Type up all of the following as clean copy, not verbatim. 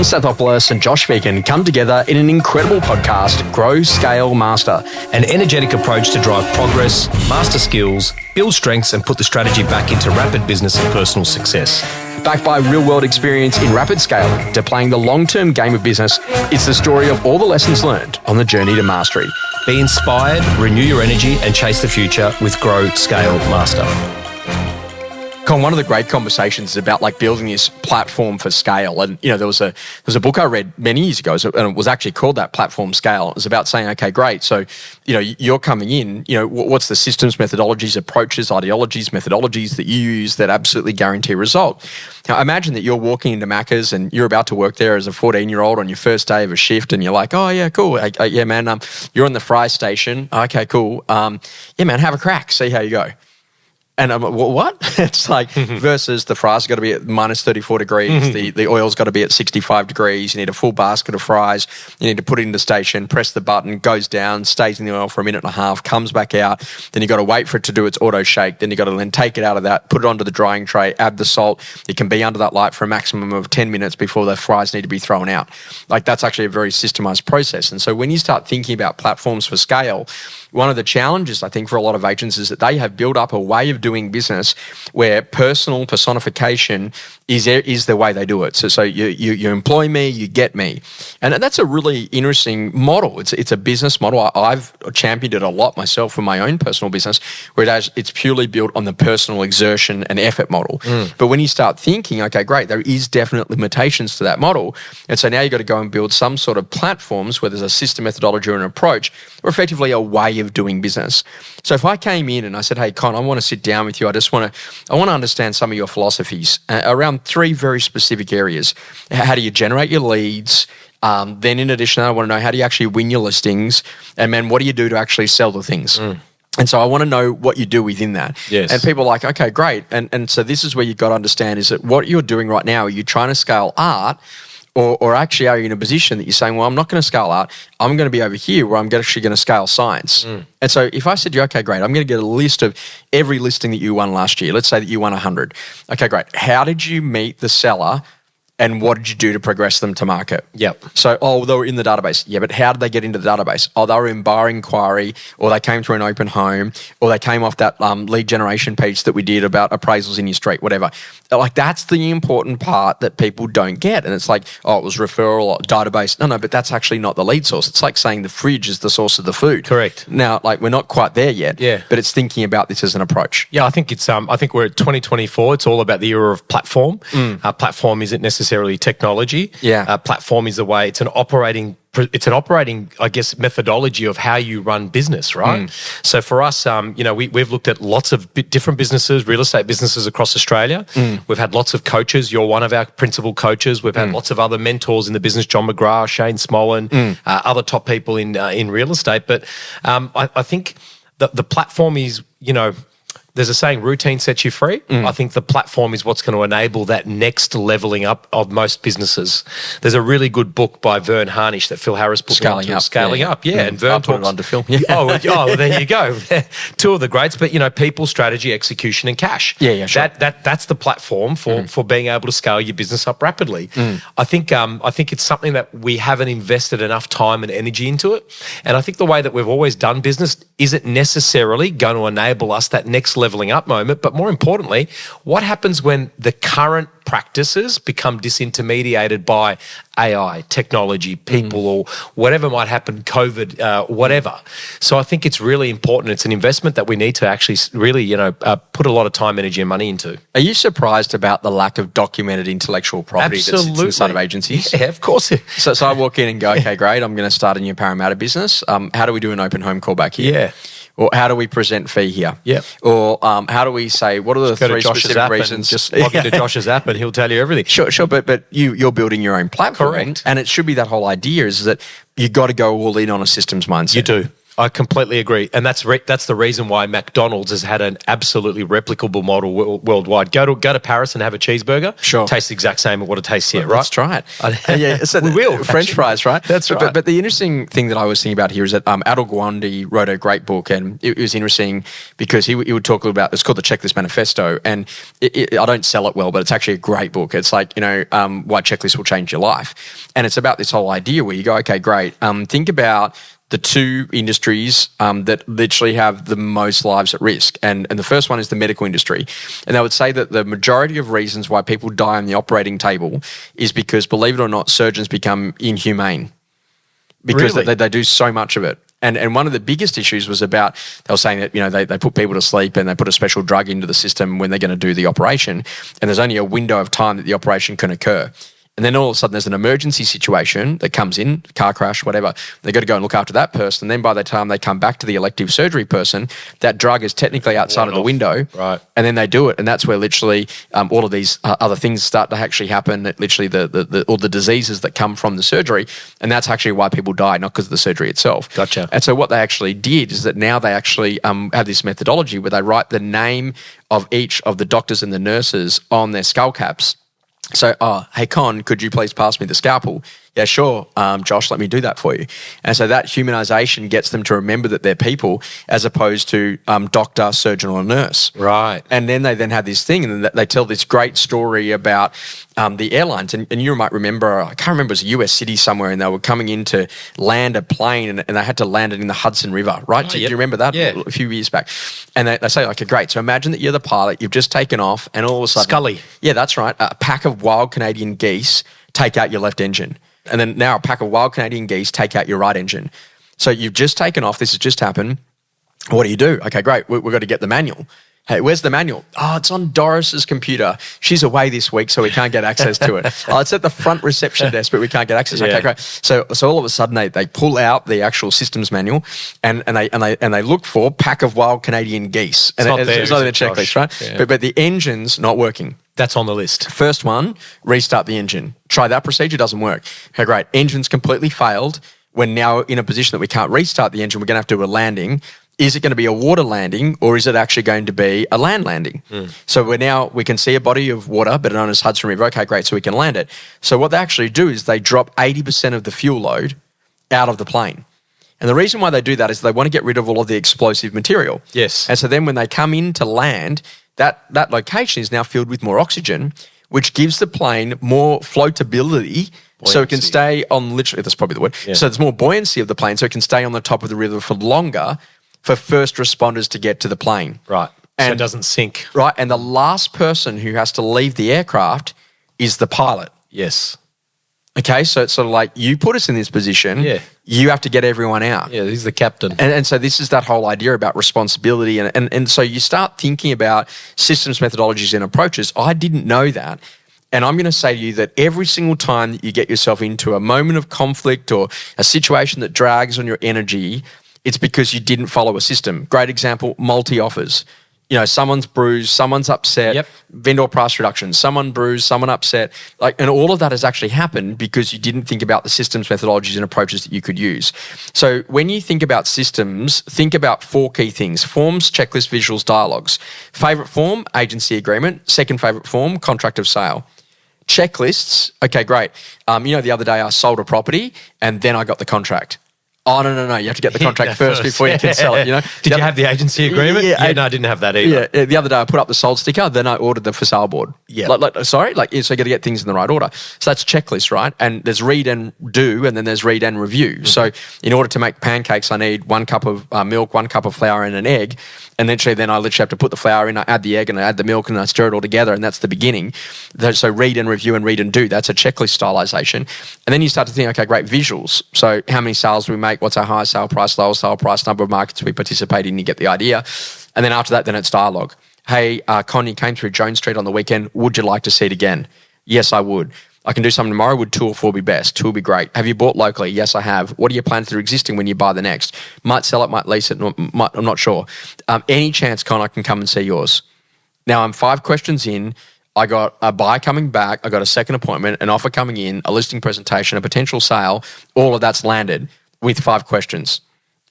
Stathopoulos and Josh Phegan come together in an incredible podcast, Grow, Scale, Master. An energetic approach to drive progress, master skills, build strengths and put the strategy back into rapid business and personal success. Backed by real-world experience in rapid scaling to playing the long-term game of business, it's the story of all the lessons learned on the journey to mastery. Be inspired, renew your energy and chase the future with Grow, Scale, Master. Con, one of the great conversations is about like building this platform for scale. And, you know, there was a book I read many years ago, and it was actually called that, Platform Scale. It was about saying, okay, great. So, you know, you're coming in, you know, what's the systems, methodologies, approaches, ideologies, methodologies that you use that absolutely guarantee result? Now, imagine that you're walking into Macca's and you're about to work there as a 14-year-old on your first day of a shift, and you're like, oh, yeah, cool. Yeah, man, you're on the fry station. Okay, cool. Yeah, man, have a crack. See how you go. And I'm like, what? It's like, versus the fries got to be at minus 34 degrees. The oil's got to be at 65 degrees. You need a full basket of fries. You need to put it in the station, press the button, goes down, stays in the oil for a minute and a half, comes back out. Then you got to wait for it to do its auto shake. Then you got to then take it out of that, put it onto the drying tray, add the salt. It can be under that light for a maximum of 10 minutes before the fries need to be thrown out. Like, that's actually a very systemized process. And so when you start thinking about platforms for scale, one of the challenges, I think, for a lot of agents is that they have built up a way of doing business where personal personification is the way they do it. So you employ me, you get me. And that's a really interesting model. It's a business model. I've championed it a lot myself for my own personal business, where it's purely built on the personal exertion and effort model. But when you start thinking, okay, great, there is definite limitations to that model. And so now you've got to go and build some sort of platforms where there's a system, methodology, or an approach, or effectively a way of doing business. So if I came in and I said, hey, Con, I want to sit down with you. I want to understand some of your philosophies around three very specific areas. How do you generate your leads? Then in addition, I want to know, how do you actually win your listings? And then what do you do to actually sell the things? And so I want to know what you do within that. Yes. And people are like, okay, great. And so this is where you've got to understand is that what you're doing right now, are you trying to scale art? Or actually are you in a position that you're saying, well, I'm not going to scale art. I'm going to be over here where I'm actually going to scale science. And so if I said to you, okay, great, I'm going to get a list of every listing that you won last year. Let's say that you won 100. Okay, great. How did you meet the seller and what did you do to progress them to market? Yep. So, they were in the database. Yeah, but how did they get into the database? They were in bar inquiry, or they came through an open home, or they came off that lead generation piece that we did about appraisals in your street, whatever. Like, that's the important part that people don't get. And it's like, it was referral or database. No, but that's actually not the lead source. It's like saying the fridge is the source of the food. Correct. Now, like, we're not quite there yet. Yeah. But it's thinking about this as an approach. Yeah, I think it's. I think we're at 2024. It's all about the era of platform. Platform isn't necessarily technology. Yeah. Platform is the way. It's an operating, I guess, methodology of how you run business, right? So for us, we've looked at lots of different businesses, real estate businesses across Australia. We've had lots of coaches. You're one of our principal coaches. We've had lots of other mentors in the business, John McGrath, Shane Smolin, other top people in real estate. But I think the platform is, there's a saying, routine sets you free. I think the platform is what's going to enable that next leveling up of most businesses. There's a really good book by Vern Harnish that Phil Harris put Scaling Up. Scaling Up, yeah. And Vern I'll put it on to Phil. Yeah. Oh, there you go. Two of the greats, but people, strategy, execution, and cash. Yeah, sure. That's the platform for being able to scale your business up rapidly. I think it's something that we haven't invested enough time and energy into it. And I think the way that we've always done business isn't necessarily going to enable us that next leveling up moment, but more importantly, what happens when the current practices become disintermediated by AI, technology, people, or whatever might happen, COVID, whatever. So I think it's really important. It's an investment that we need to actually really, put a lot of time, energy, and money into. Are you surprised about the lack of documented intellectual property that sits inside of agencies? Yeah, of course. So I walk in and go, okay, great, I'm going to start a new Parramatta business. How do we do an open home call back here? Yeah. Or how do we present fee here? Yeah. Or how do we say, what are the three specific reasons? Just log into Josh's app and he'll tell you everything. Sure. But you're building your own platform. Correct. And it should be that whole idea is that you got to go all in on a systems mindset. You do. I completely agree, and that's the reason why McDonald's has had an absolutely replicable model worldwide. Go to Paris and have a cheeseburger. Sure, tastes the exact same as what it tastes here. Let's try it. So we will. French fries, right? That's right. But the interesting thing that I was thinking about here is that Adil Gawande wrote a great book, and it was interesting because he would talk a little about. It's called the Checklist Manifesto, and I don't sell it well, but it's actually a great book. It's like why checklists will change your life, and it's about this whole idea where you go, okay, great. Think about the two industries that literally have the most lives at risk. And the first one is the medical industry. And I would say that the majority of reasons why people die on the operating table is because, believe it or not, surgeons become inhumane because they do so much of it. And one of the biggest issues was about, they were saying that, they put people to sleep and they put a special drug into the system when they're going to do the operation. And there's only a window of time that the operation can occur. And then all of a sudden there's an emergency situation that comes in, car crash, whatever. They've got to go and look after that person. And then by the time they come back to the elective surgery person, that drug is technically outside of the window. Right. And then they do it. And that's where literally all of these other things start to actually happen, that literally all the diseases that come from the surgery. And that's actually why people die, not because of the surgery itself. Gotcha. And so what they actually did is that now they actually have this methodology where they write the name of each of the doctors and the nurses on their skull caps. So, hey, Con, could you please pass me the scalpel? Yeah, sure, Josh, let me do that for you. And so that humanization gets them to remember that they're people as opposed to doctor, surgeon, or nurse. Right. And then they have this thing, and they tell this great story about the airlines. And you might remember, I can't remember, it was a US city somewhere, and they were coming in to land a plane, and they had to land it in the Hudson River, right? Oh, Do you remember that? Yeah. A few years back. And they say, okay, great. So imagine that you're the pilot, you've just taken off, and all of a sudden... Scully. Yeah, that's right. A pack of wild Canadian geese take out your left engine. And then now a pack of wild Canadian geese take out your right engine. So you've just taken off. This has just happened. What do you do? Okay, great. We've got to get the manual. Hey, where's the manual? Oh, it's on Doris's computer. She's away this week, so we can't get access to it. Oh, it's at the front reception desk, but we can't get access. Okay, great. So all of a sudden they pull out the actual systems manual and they look for pack of wild Canadian geese. And it's not in the checklist, right? Yeah. But the engine's not working. That's on the list. First one, restart the engine. Try that procedure, doesn't work. Okay, great. Engine's completely failed. We're now in a position that we can't restart the engine. We're going to have to do a landing. Is it going to be a water landing, or is it actually going to be a land landing? So we can see a body of water, better known as Hudson River. Okay, great, so we can land it. So what they actually do is they drop 80% of the fuel load out of the plane. And the reason why they do that is they want to get rid of all of the explosive material. Yes. And so then when they come in to land, that location is now filled with more oxygen, which gives the plane more floatability, so it can stay on literally, that's probably the word. Yeah. So there's more buoyancy of the plane, so it can stay on the top of the river for longer for first responders to get to the plane. Right. So it doesn't sink. Right. And the last person who has to leave the aircraft is the pilot. Yes. Okay, so it's sort of like, you put us in this position, you have to get everyone out. Yeah, he's the captain. And so this is that whole idea about responsibility. And so you start thinking about systems, methodologies, and approaches. I didn't know that. And I'm going to say to you that every single time that you get yourself into a moment of conflict or a situation that drags on your energy, it's because you didn't follow a system. Great example, multi-offers. Someone's bruised, someone's upset, vendor price reduction, someone bruised, someone upset. And all of that has actually happened because you didn't think about the systems, methodologies, and approaches that you could use. So when you think about systems, think about 4 key things: forms, checklists, visuals, dialogues. Favorite form, agency agreement. Second favorite form, contract of sale. Checklists, okay, great. The other day I sold a property and then I got the contract. Oh, no. You have to get the contract first before you can sell it, Did you have the agency agreement? Yeah, no, I didn't have that either. Yeah, the other day I put up the sold sticker, then I ordered the for sale board. Yeah. So you got to get things in the right order. So that's checklist, right? And there's read and do, and then there's read and review. Mm-hmm. So in order to make pancakes, I need 1 cup of milk, 1 cup of flour, and an egg. And then I literally have to put the flour in, I add the egg, and I add the milk, and I stir it all together, and that's the beginning. So read and review and read and do, that's a checklist stylization. And then you start to think, okay, great, visuals. So how many sales do we make? What's our highest sale price, lowest sale price, number of markets we participate in? You get the idea. And then after that, then it's dialogue. Hey, Con, you came through Jones Street on the weekend. Would you like to see it again? Yes, I would. I can do something tomorrow. Would 2 or 4 be best? 2 would be great. Have you bought locally? Yes, I have. What are your plans that are existing when you buy the next? Might sell it, might lease it, I'm not sure. Any chance, Con, I can come and see yours? Now, I'm 5 questions in. I got a buy coming back. I got a second appointment, an offer coming in, a listing presentation, a potential sale. All of that's landed with 5 questions.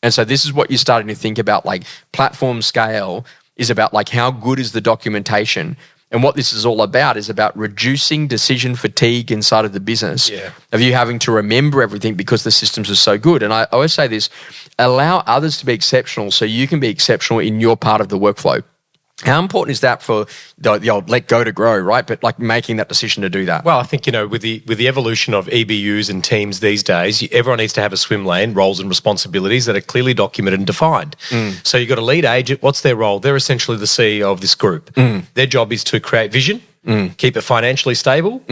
And so this is what you're starting to think about, like platform scale is about like how good is the documentation. And what this is all about is about reducing decision fatigue inside of the business of you having to remember everything because the systems are so good. And I always say this, allow others to be exceptional so you can be exceptional in your part of the workflow. How important is that for the old let go to grow, right? But like making that decision to do that. Well, I think, with the evolution of EBUs and teams these days, everyone needs to have a swim lane, roles and responsibilities that are clearly documented and defined. So you've got a lead agent. What's their role? They're essentially the CEO of this group. Their job is to create vision, keep it financially stable,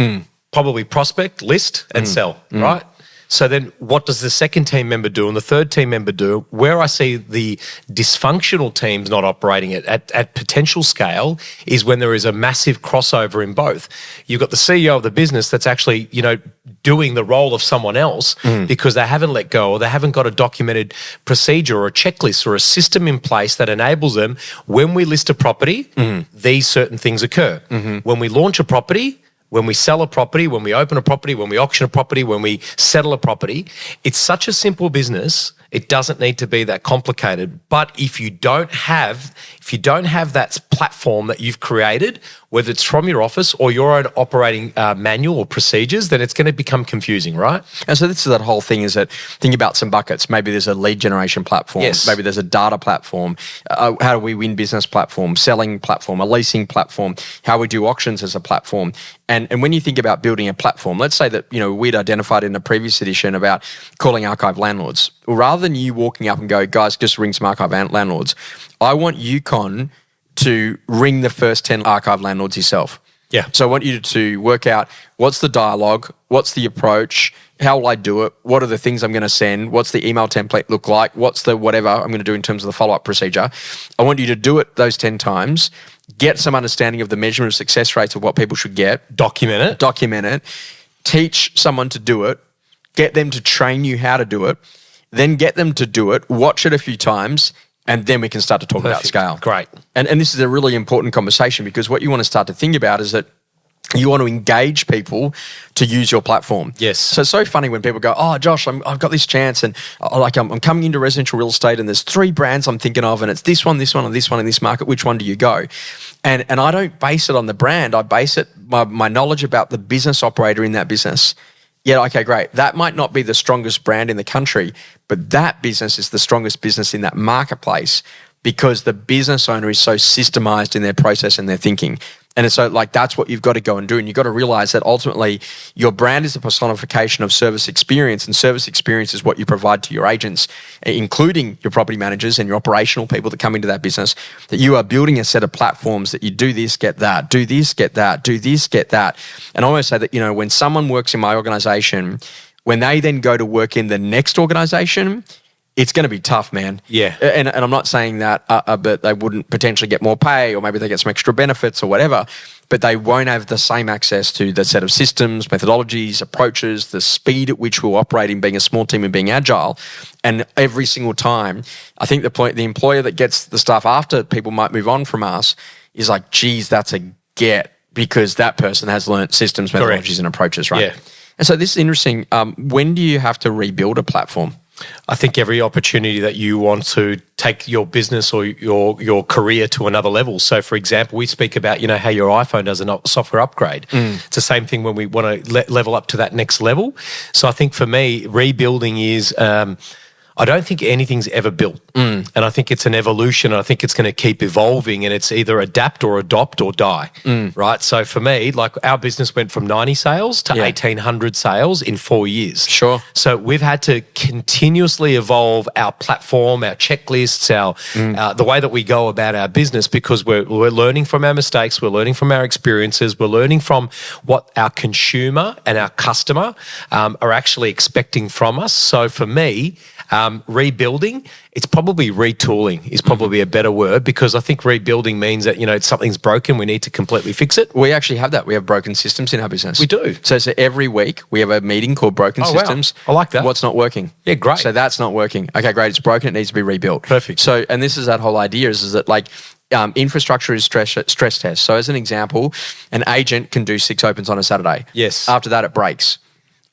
probably prospect, list, and sell, right? So then what does the second team member do and the third team member do? Where I see the dysfunctional teams not operating at potential scale is when there is a massive crossover in both. You've got the CEO of the business that's actually, doing the role of someone else because they haven't let go or they haven't got a documented procedure or a checklist or a system in place that enables them, when we list a property, these certain things occur. When we launch a property, when we sell a property, when we open a property, when we auction a property, when we settle a property, it's such a simple business. It doesn't need to be that complicated. But if you don't have that platform that you've created, whether it's from your office or your own operating manual or procedures, then it's going to become confusing, right? And so this is that whole thing is that think about some buckets. Maybe there's a lead generation platform. Yes. Maybe there's a data platform. How do we win business platform, selling platform, a leasing platform, how we do auctions as a platform. And when you think about building a platform, let's say that, we'd identified in the previous edition about calling archive landlords. Well, rather than you walking up and go, guys, just ring some archive landlords, I want UConn to ring the first 10 archive landlords yourself. Yeah. So I want you to work out what's the dialogue, what's the approach, how will I do it, what are the things I'm going to send, what's the email template look like, what's the whatever I'm going to do in terms of the follow-up procedure. I want you to do it those 10 times, get some understanding of the measurement of success rates of what people should get. Document it. Teach someone to do it. Get them to train you how to do it. Then get them to do it. Watch it a few times. And then we can start to talk about scale. Great. And this is a really important conversation because what you want to start to think about is that you want to engage people to use your platform. Yes. So it's so funny when people go, oh, Josh, I've got this chance and I'm coming into residential real estate and there's 3 brands I'm thinking of and it's this one, and this one in this market. Which one do you go? And I don't base it on the brand. I base it my knowledge about the business operator in that business. Yeah, okay, great. That might not be the strongest brand in the country, but that business is the strongest business in that marketplace because the business owner is so systemized in their process and their thinking. And so that's what you've got to go and do. And you've got to realize that ultimately your brand is a personification of service experience, and service experience is what you provide to your agents, including your property managers and your operational people that come into that business, that you are building a set of platforms that you do this, get that, do this, get that, do this, get that. And I always say that, when someone works in my organization, when they then go to work in the next organization, it's going to be tough, man. Yeah. And I'm not saying that, but they wouldn't potentially get more pay or maybe they get some extra benefits or whatever, but they won't have the same access to the set of systems, methodologies, approaches, the speed at which we're operating, being a small team and being agile. And every single time, I think the employer that gets the stuff after people might move on from us is like, geez, that's a get because that person has learnt systems, methodologies, Correct. and approaches, right? Yeah. And so this is interesting. When do you have to rebuild a platform? I think every opportunity that you want to take your business or your career to another level. So, for example, we speak about, how your iPhone does a software upgrade. It's the same thing when we want to level up to that next level. So I think for me, rebuilding is I don't think anything's ever built. And I think it's an evolution. I think it's going to keep evolving and it's either adapt or adopt or die, right? So for me, our business went from 90 sales to 1,800 sales in 4 years. Sure. So we've had to continuously evolve our platform, our checklists, the way that we go about our business because we're learning from our mistakes, we're learning from our experiences, we're learning from what our consumer and our customer are actually expecting from us. So for me, rebuilding, it's probably retooling is probably a better word because I think rebuilding means that, something's broken, we need to completely fix it. We actually have that. We have broken systems in our business. We do. So every week we have a meeting called Broken Systems. Wow. I like that. What's not working? Yeah, great. So that's not working. Okay, great. It's broken. It needs to be rebuilt. Perfect. So, and this is that whole idea is that infrastructure is stress test. So as an example, an agent can do 6 opens on a Saturday. Yes. After that, it breaks.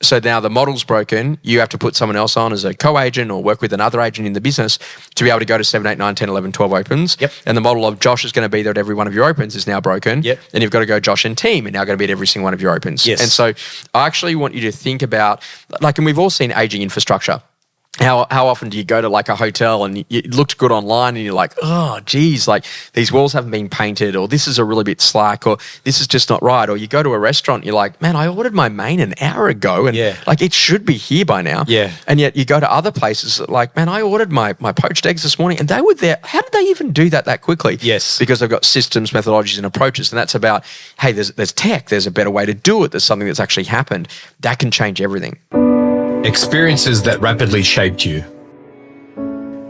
So now the model's broken. You have to put someone else on as a co-agent or work with another agent in the business to be able to go to 7, 8, 9, 10, 11, 12 opens. Yep. And the model of Josh is going to be there at every one of your opens is now broken. Yep. And you've got to go Josh and team are now going to be at every single one of your opens. Yes. And so I actually want you to think about, like, and we've all seen aging infrastructure. How often do you go to like a hotel and it looked good online and you're like, oh, geez, like these walls haven't been painted, or this is a really bit slack, or this is just not right. Or you go to a restaurant, you're like, man, I ordered my main an hour ago and like it should be here by now. Yeah. And yet you go to other places like, man, I ordered my poached eggs this morning and they were there. How did they even do that quickly? Yes. Because they've got systems, methodologies and approaches. And that's about, hey, there's tech, there's a better way to do it. There's something that's actually happened. That can change everything. Experiences that rapidly shaped you.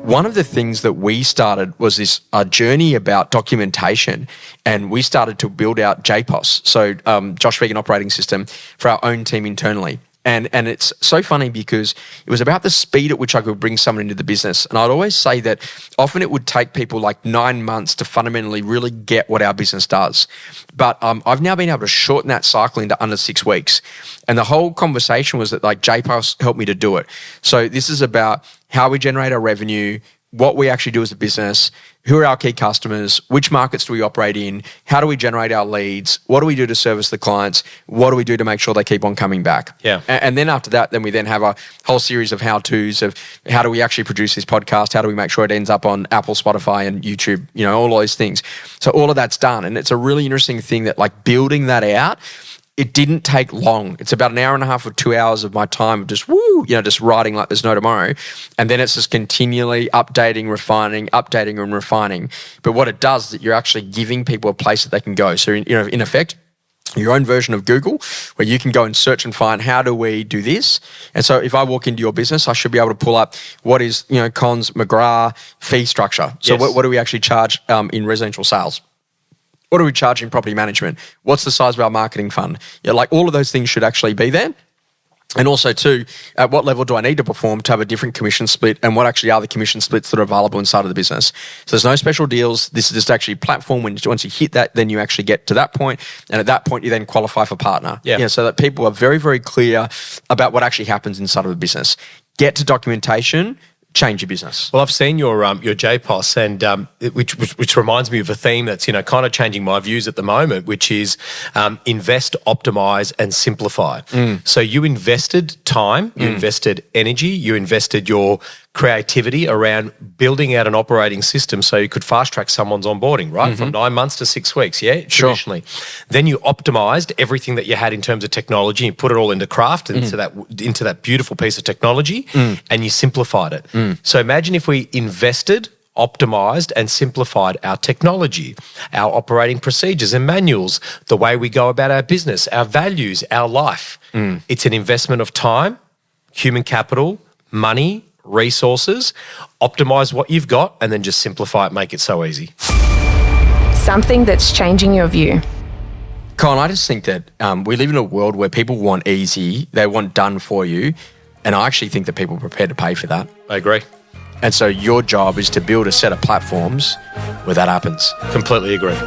One of the things that we started was this journey about documentation, and we started to build out JPOS, so Josh Phegan operating system, for our own team internally. And it's so funny because it was about the speed at which I could bring someone into the business. And I'd always say that often it would take people like 9 months to fundamentally really get what our business does. But I've now been able to shorten that cycle into under 6 weeks. And the whole conversation was that like JPOS helped me to do it. So this is about how we generate our revenue, what we actually do as a business, who are our key customers, which markets do we operate in, how do we generate our leads, what do we do to service the clients, what do we do to make sure they keep on coming back. Yeah. And then after that, then we then have a whole series of how-tos of how do we actually produce this podcast, how do we make sure it ends up on Apple, Spotify and YouTube, all those things. So all of that's done. And it's a really interesting thing that like building that out, it didn't take long. It's about an hour and a half or 2 hours of my time of just just writing like there's no tomorrow. And then it's just continually updating, refining. But what it does is that you're actually giving people a place that they can go. So, in effect, your own version of Google where you can go and search and find how do we do this. And so if I walk into your business, I should be able to pull up what is, Cons McGrath fee structure. So Yes. what do we actually charge in residential sales? What are we charging in property management? What's the size of our marketing fund? Like all of those things should actually be there. And also too, at what level do I need to perform to have a different commission split, and what actually are the commission splits that are available inside of the business? So there's no special deals. This is just actually platform. Once you hit that, then you actually get to that point. And at that point, you then qualify for partner. Yeah. So that people are very, very clear about what actually happens inside of a business. Get to documentation, change your business. Well, I've seen your JPOS, and which reminds me of a theme that's kind of changing my views at the moment, which is invest, optimize, and simplify. So you invested time, you invested energy, you invested your creativity around building out an operating system so you could fast track someone's onboarding, right? From 9 months to 6 weeks, traditionally. Then you optimized everything that you had in terms of technology and put it all into craft, into that beautiful piece of technology, and you simplified it. So imagine if we invested, optimized and simplified our technology, our operating procedures and manuals, the way we go about our business, our values, our life. It's an investment of time, human capital, money, resources. Optimize what you've got and then just simplify it, make it so easy. Something that's changing your view. Colin, I just think that we live in a world where people want easy, they want done for you, and I actually think that people are prepared to pay for that. I agree. And so your job is to build a set of platforms where that happens. Completely agree.